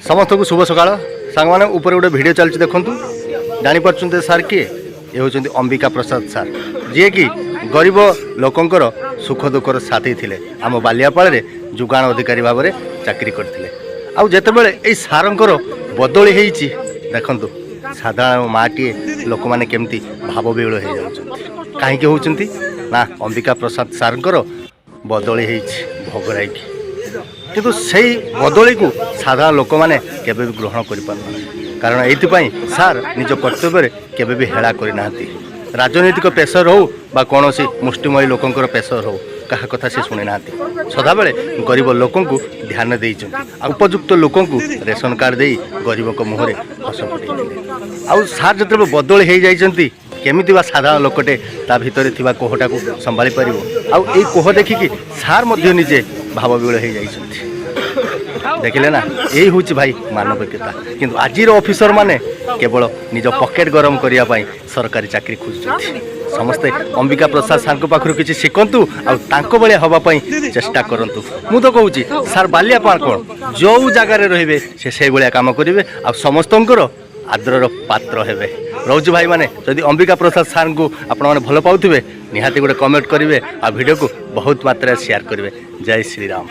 समस्त को शुभ सकाळ सांग मैंने ऊपर गोटे भिड चलती देखु जापर सार किए ये हूँ अंबिका प्रसाद सार जी कि गरीब लोकंर सुख दुखर साथी थे आम बालियापाड़ में जुगाण अधिकारी भाव में चाकरी करते आते ये सारंकर बदली होती देखु साधारण माटीए लोक मैंने केमती भाव विहल हो जाती कहीं होती ना अंबिका प्रसाद सारंकर बदली भोगराई किंतु से बदली को साधारण लोक मैंने केबे भी ग्रहण कर कारण ये सार निज कर्तव्य केबे भी हेला करना राजनैतिक प्रेसर हो बा कौन सी मुष्टिमयी लोकंर प्रेसर हो क्या कथा से शुणी ना सदाबले गरीब लोक ध्यान दे उपयुक्त लोक रेशन कार्ड दे गरीब मुहर हस फुटे आउ सार जो बदली हो जाती केमिति बा साधारण लोकटे ता भितर थिबा कोहटा को संभाली परिबो आउ ए कोह देखिकी सार मध्य निजे भाव विहल हो जाइछन्ति देखिले ना यही हूँ भाई मानविकता किंतु आजिर ऑफिसर माने केवल निज पॉकेट गरम करिया पाई सरकारी चाकरी खोजुछन्ति समस्ते अंबिका प्रसाद सार पाखरु किछि शिखंतु आ तांको बळे हवा पाई चेष्टा करंतु मु तो कहूची सार बालिया पाण कोन जो जगार रहिबे से भलिया काम करिवे आ समस्तंकर आदरर पात्र हेबे रोज भाई माने जदि अंबिका प्रसाद सार को आपण माने भल पाउथिबे निहाती गोटे कमेंट करिवे आ वीडियो को बहुत मात्रा शेयर करिवे जय श्री राम।